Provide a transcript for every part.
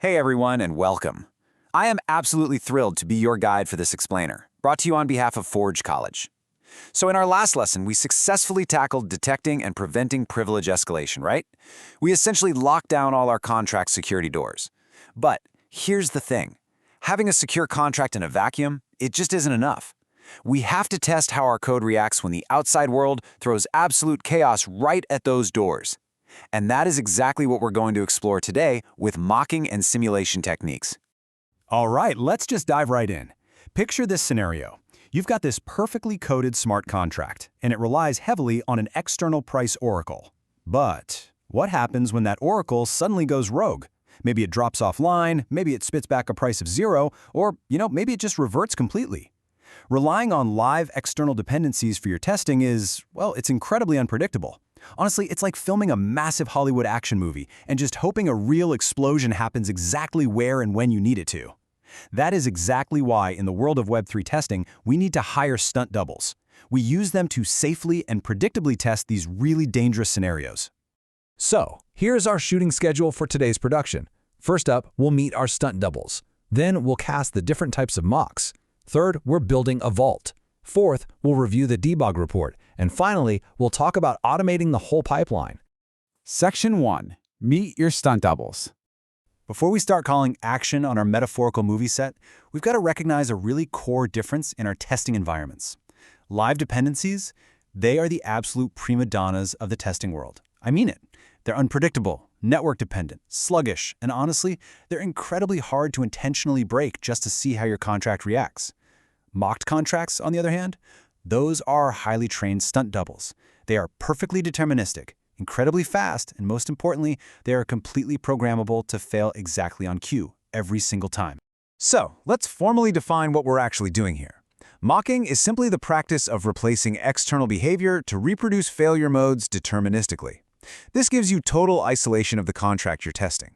Hey everyone, and welcome. I am absolutely thrilled to be your guide for this explainer, brought to you on behalf of Forge College. So in our last lesson, we successfully tackled detecting and preventing privilege escalation, right? We essentially locked down all our contract security doors. But here's the thing. Having a secure contract in a vacuum, it just isn't enough. We have to test how our code reacts when the outside world throws absolute chaos right at those doors. And that is exactly what we're going to explore today with mocking and simulation techniques. All right, let's just dive right in. Picture this scenario. You've got this perfectly coded smart contract, and it relies heavily on an external price oracle. But what happens when that oracle suddenly goes rogue? Maybe it drops offline, maybe it spits back a price of 0, or, maybe it just reverts completely. Relying on live external dependencies for your testing is, well, it's incredibly unpredictable. Honestly, it's like filming a massive Hollywood action movie and just hoping a real explosion happens exactly where and when you need it to. That is exactly why, in the world of Web3 testing, we need to hire stunt doubles. We use them to safely and predictably test these really dangerous scenarios. So, here's our shooting schedule for today's production. First up, we'll meet our stunt doubles. Then we'll cast the different types of mocks. Third, we're building a vault. Fourth, we'll review the debug report. And finally, we'll talk about automating the whole pipeline. Section 1. Meet your stunt doubles. Before we start calling action on our metaphorical movie set, we've got to recognize a really core difference in our testing environments. Live dependencies, they are the absolute prima donnas of the testing world. I mean it. They're unpredictable, network dependent, sluggish, and honestly, they're incredibly hard to intentionally break just to see how your contract reacts. Mocked contracts, on the other hand, those are highly trained stunt doubles. They are perfectly deterministic, incredibly fast, and most importantly, they are completely programmable to fail exactly on cue every single time. So, let's formally define what we're actually doing here. Mocking is simply the practice of replacing external behavior to reproduce failure modes deterministically. This gives you total isolation of the contract you're testing.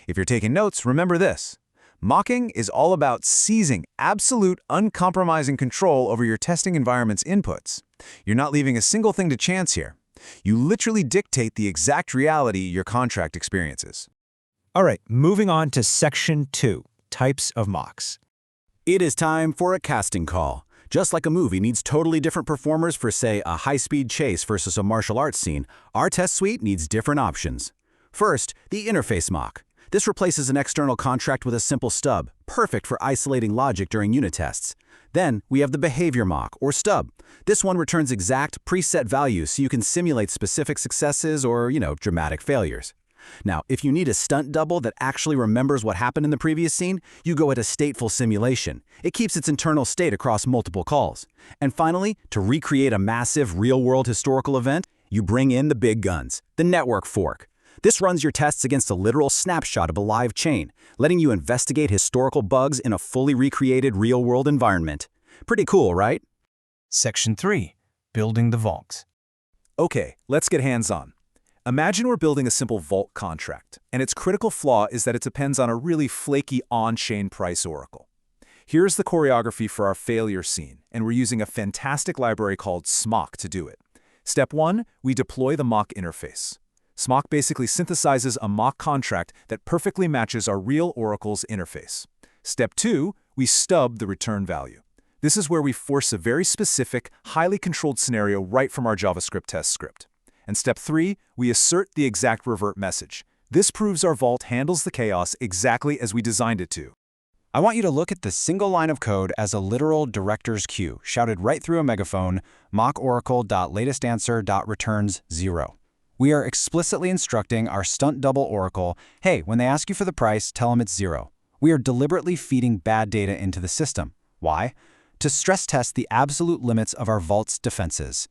If you're taking notes, remember this. Mocking is all about seizing absolute, uncompromising control over your testing environment's inputs. You're not leaving a single thing to chance here. You literally dictate the exact reality your contract experiences. All right, moving on to Section 2, Types of Mocks. It is time for a casting call. Just like a movie needs totally different performers for, say, a high-speed chase versus a martial arts scene, our test suite needs different options. First, the interface mock. This replaces an external contract with a simple stub, perfect for isolating logic during unit tests. Then, we have the behavior mock, or stub. This one returns exact, preset values so you can simulate specific successes or, dramatic failures. Now, if you need a stunt double that actually remembers what happened in the previous scene, you go at a stateful simulation. It keeps its internal state across multiple calls. And finally, to recreate a massive, real-world historical event, you bring in the big guns, the network fork. This runs your tests against a literal snapshot of a live chain, letting you investigate historical bugs in a fully recreated real-world environment. Pretty cool, right? Section 3, Building the Vault. Okay, let's get hands-on. Imagine we're building a simple vault contract, and its critical flaw is that it depends on a really flaky on-chain price oracle. Here's the choreography for our failure scene, and we're using a fantastic library called smock to do it. Step 1, we deploy the mock interface. Smock basically synthesizes a mock contract that perfectly matches our real oracle's interface. Step 2, we stub the return value. This is where we force a very specific, highly controlled scenario right from our JavaScript test script. And step 3, we assert the exact revert message. This proves our vault handles the chaos exactly as we designed it to. I want you to look at the single line of code as a literal director's cue, shouted right through a megaphone, mock-oracle.latestanswer.returns 0. We are explicitly instructing our stunt double oracle, hey, when they ask you for the price, tell them it's 0. We are deliberately feeding bad data into the system. Why? To stress test the absolute limits of our vault's defenses.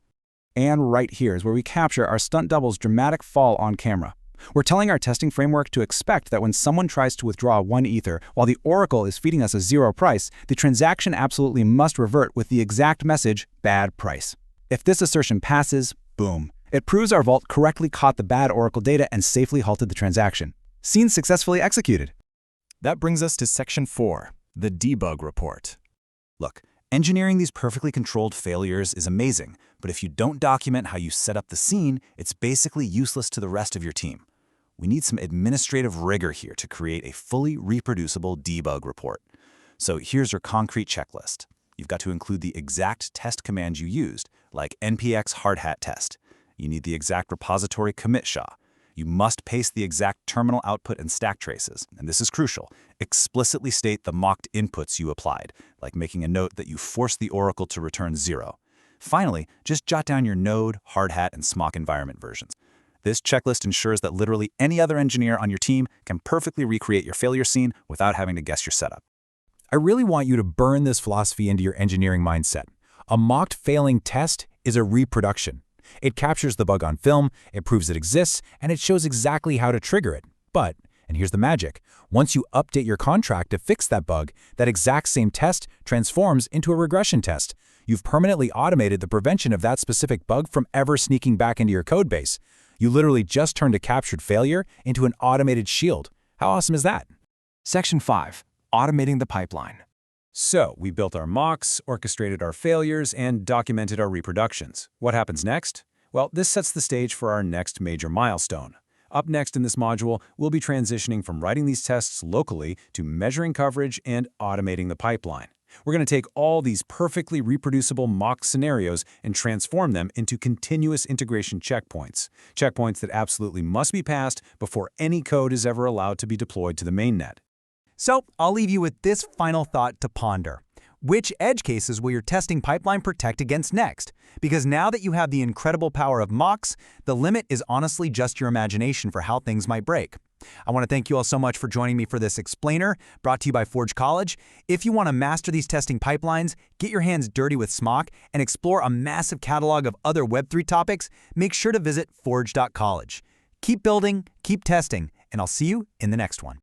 And right here is where we capture our stunt double's dramatic fall on camera. We're telling our testing framework to expect that when someone tries to withdraw 1 ether while the oracle is feeding us a 0 price, the transaction absolutely must revert with the exact message, bad price. If this assertion passes, boom. It proves our vault correctly caught the bad oracle data and safely halted the transaction. Scene successfully executed. That brings us to Section 4, the debug report. Look, engineering these perfectly controlled failures is amazing, but if you don't document how you set up the scene, it's basically useless to the rest of your team. we need some administrative rigor here to create a fully reproducible debug report. So here's your concrete checklist. You've got to include the exact test command you used, like npx hardhat test. You need the exact repository commit SHA. You must paste the exact terminal output and stack traces, and this is crucial. Explicitly state the mocked inputs you applied, like making a note that you forced the oracle to return 0. Finally, just jot down your Node, Hardhat, and Smock environment versions. This checklist ensures that literally any other engineer on your team can perfectly recreate your failure scene without having to guess your setup. I really want you to burn this philosophy into your engineering mindset. A mocked failing test is a reproduction. It captures the bug on film, it proves it exists, and it shows exactly how to trigger it. But, and here's the magic, once you update your contract to fix that bug, that exact same test transforms into a regression test. You've permanently automated the prevention of that specific bug from ever sneaking back into your codebase. You literally just turned a captured failure into an automated shield. How awesome is that? Section 5. Automating the pipeline. So, we built our mocks, orchestrated our failures, and documented our reproductions. What happens next? Well, this sets the stage for our next major milestone. Up next in this module, we'll be transitioning from writing these tests locally to measuring coverage and automating the pipeline. We're going to take all these perfectly reproducible mock scenarios and transform them into continuous integration checkpoints. Checkpoints that absolutely must be passed before any code is ever allowed to be deployed to the mainnet. So, I'll leave you with this final thought to ponder. Which edge cases will your testing pipeline protect against next? Because now that you have the incredible power of mocks, the limit is honestly just your imagination for how things might break. I want to thank you all so much for joining me for this explainer brought to you by Forge College. If you want to master these testing pipelines, get your hands dirty with Smock, and explore a massive catalog of other Web3 topics, make sure to visit forge.college. Keep building, keep testing, and I'll see you in the next one.